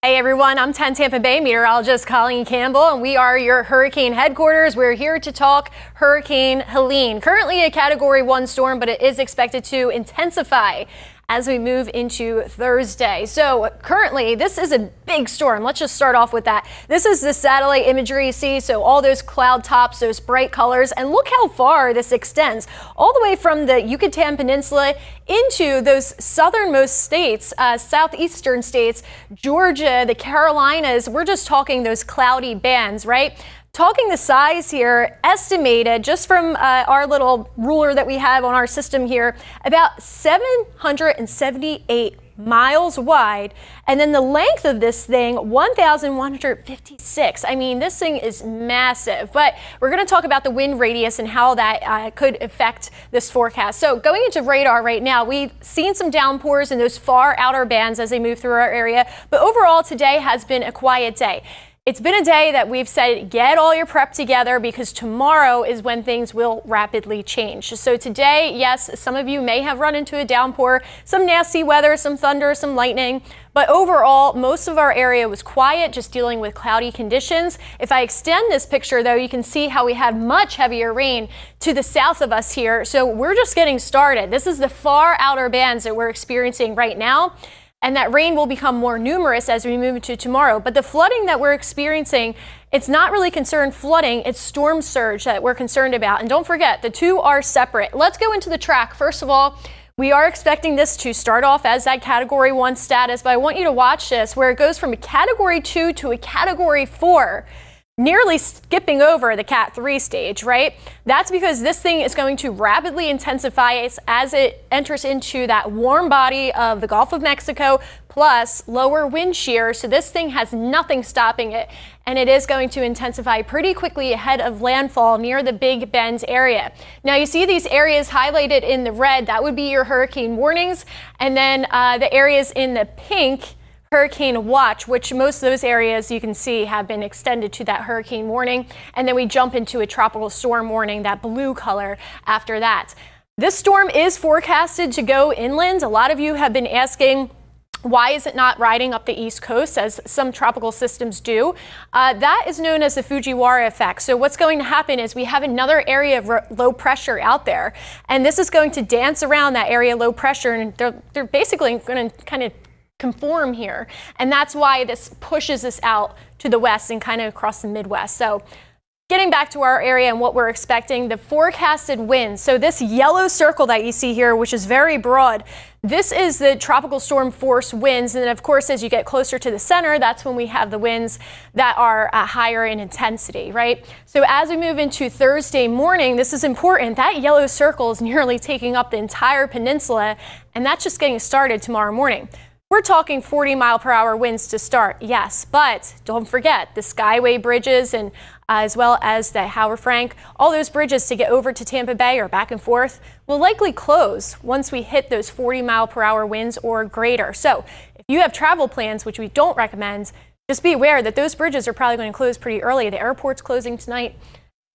Hey everyone, I'm 10 Tampa Bay meteorologist Colleen Campbell, and we are your hurricane headquarters. We're here to talk Hurricane Helene. Currently a Category 1 storm, but it is expected to intensify as we move into Thursday. So currently, this is a big storm. Let's just start off with that. This is the satellite imagery you see, so all those cloud tops, those bright colors, and look how far this extends, all the way from the Yucatan Peninsula into those southernmost states, southeastern states, Georgia, the Carolinas. We're just talking those cloudy bands, right? Talking the size here, estimated just from our little ruler that we have on our system here, about 778 miles wide. And then the length of this thing, 1,156. I mean, this thing is massive. But we're going to talk about the wind radius and how that could affect this forecast. So going into radar right now, we've seen some downpours in those far outer bands as they move through our area. But overall, today has been a quiet day. It's been a day that we've said, get all your prep together because tomorrow is when things will rapidly change. So today, yes, some of you may have run into a downpour, some nasty weather, some thunder, some lightning, but overall, most of our area was quiet, just dealing with cloudy conditions. If I extend this picture though, you can see how we had much heavier rain to the south of us here. So we're just getting started. This is the far outer bands that we're experiencing right now. And that rain will become more numerous as we move into tomorrow. But the flooding that we're experiencing, it's not really concerned flooding, it's storm surge that we're concerned about. And don't forget, the two are separate. Let's go into the track. First of all, we are expecting this to start off as that Category 1 status, but I want you to watch this where it goes from a Category 2 to a Category 4. Nearly skipping over the Cat 3 stage, right? That's because this thing is going to rapidly intensify as it enters into that warm body of the Gulf of Mexico plus lower wind shear. So this thing has nothing stopping it. And it is going to intensify pretty quickly ahead of landfall near the Big Bend area. Now you see these areas highlighted in the red, that would be your hurricane warnings. And then the areas in the pink, hurricane watch, which most of those areas you can see have been extended to that hurricane warning. And then we jump into a tropical storm warning, that blue color after that. This storm is forecasted to go inland. A lot of you have been asking, why is it not riding up the East Coast as some tropical systems do? That is known as the Fujiwara effect. So what's going to happen is we have another area of low pressure out there, and this is going to dance around that area of low pressure, and they're basically going to kind of conform here, and that's why this pushes us out to the west and kind of across the Midwest. So getting back to our area and what we're expecting, the forecasted winds. So this yellow circle that you see here, which is very broad, this is the tropical storm force winds. And then of course, as you get closer to the center, that's when we have the winds that are higher in intensity, right? So as we move into Thursday morning, this is important. That yellow circle is nearly taking up the entire peninsula, and that's just getting started tomorrow morning. We're talking 40-mile-per-hour winds to start, yes, but don't forget the Skyway bridges and as well as the Howard Frank, all those bridges to get over to Tampa Bay or back and forth will likely close once we hit those 40-mile-per-hour winds or greater. So if you have travel plans, which we don't recommend, just be aware that those bridges are probably going to close pretty early. The airport's closing tonight.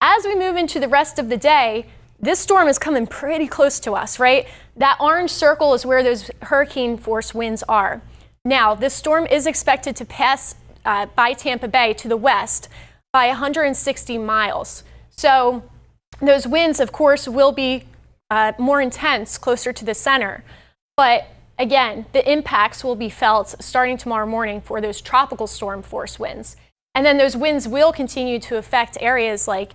As we move into the rest of the day, this storm is coming pretty close to us, right? That orange circle is where those hurricane force winds are. Now, this storm is expected to pass by Tampa Bay to the west by 160 miles. So those winds, of course, will be more intense closer to the center. But again, the impacts will be felt starting tomorrow morning for those tropical storm force winds. And then those winds will continue to affect areas like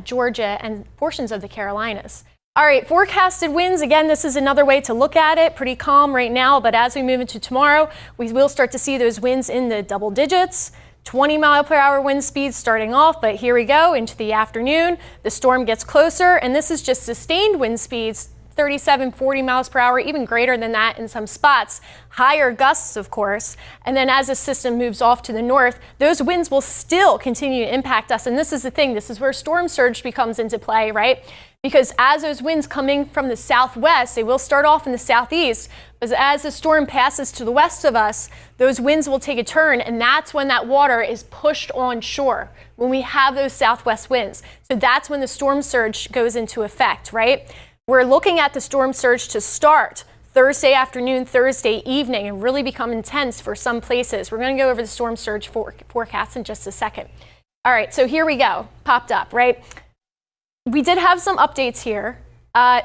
Georgia and portions of the Carolinas. All right, forecasted winds. Again, this is another way to look at it. Pretty calm right now, but as we move into tomorrow, we will start to see those winds in the double digits. 20-mile-per-hour wind speeds starting off, but here we go into the afternoon. The storm gets closer, and this is just sustained wind speeds, 37, 40 miles per hour, even greater than that in some spots. Higher gusts, of course. And then as the system moves off to the north, those winds will still continue to impact us. And this is the thing. This is where storm surge comes into play, right? Because as those winds coming from the southwest, they will start off in the southeast, but as the storm passes to the west of us, those winds will take a turn, and that's when that water is pushed on shore, when we have those southwest winds. So that's when the storm surge goes into effect, right? We're looking at the storm surge to start Thursday afternoon, Thursday evening, and really become intense for some places. We're going to go over the storm surge forecast in just a second. All right, so here we go. Popped up, right? We did have some updates here.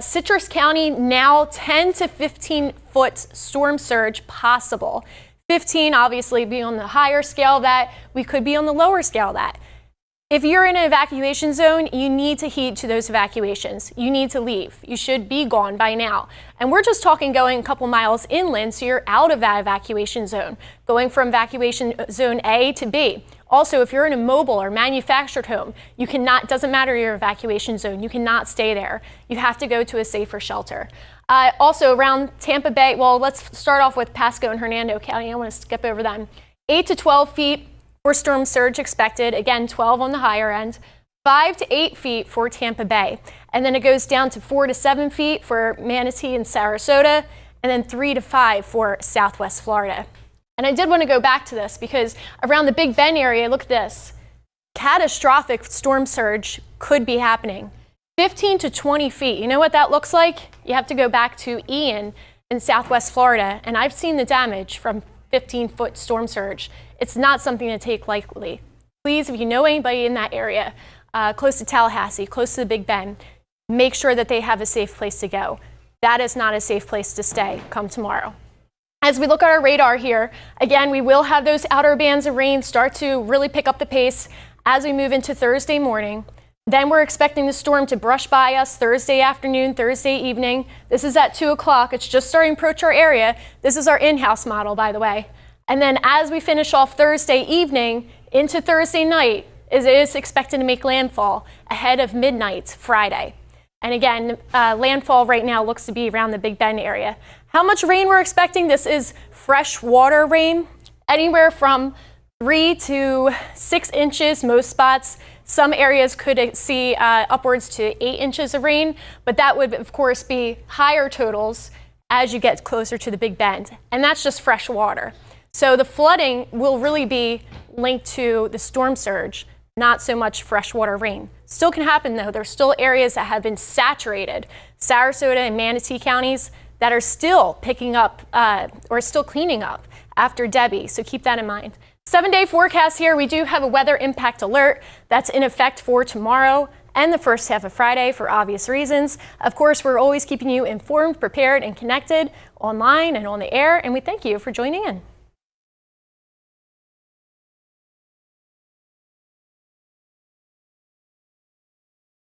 Citrus County now 10 to 15 foot storm surge possible. 15 obviously being on the higher scale of that. We could be on the lower scale of that. If you're in an evacuation zone, you need to heed to those evacuations. You need to leave. You should be gone by now. And we're just talking going a couple miles inland, so you're out of that evacuation zone, going from evacuation zone A to B. Also, if you're in a mobile or manufactured home, you cannot, doesn't matter your evacuation zone, you cannot stay there. You have to go to a safer shelter. Also around Tampa Bay, well, let's start off with Pasco and Hernando County. I want to skip over them. 8 to 12 feet for storm surge expected. Again, 12 on the higher end. 5 to 8 feet for Tampa Bay. And then it goes down to 4 to 7 feet for Manatee and Sarasota, and then 3 to 5 for Southwest Florida. And I did want to go back to this because around the Big Bend area, look at this. Catastrophic storm surge could be happening. 15 to 20 feet. You know what that looks like? You have to go back to Ian in Southwest Florida, and I've seen the damage from 15-foot storm surge. It's not something to take lightly. Please, if you know anybody in that area, close to Tallahassee, close to the Big Bend, make sure that they have a safe place to go. That is not a safe place to stay come tomorrow. As we look at our radar here, again, we will have those outer bands of rain start to really pick up the pace as we move into Thursday morning. Then we're expecting the storm to brush by us Thursday afternoon, Thursday evening. This is at 2 o'clock. It's just starting to approach our area. This is our in-house model, by the way. And then as we finish off Thursday evening into Thursday night, it is expected to make landfall ahead of midnight Friday. And again, landfall right now looks to be around the Big Bend area. How much rain we're expecting? This is freshwater rain, anywhere from 3 to 6 inches, most spots. Some areas could see upwards to 8 inches of rain, but that would, of course, be higher totals as you get closer to the Big Bend. And that's just fresh water. So the flooding will really be linked to the storm surge, not so much freshwater rain. Still can happen, though. There's still areas that have been saturated, Sarasota and Manatee counties, that are still picking up or still cleaning up after Debbie. So keep that in mind. 7-day forecast here. We do have a weather impact alert that's in effect for tomorrow and the first half of Friday for obvious reasons. Of course, we're always keeping you informed, prepared, and connected online and on the air. And we thank you for joining in.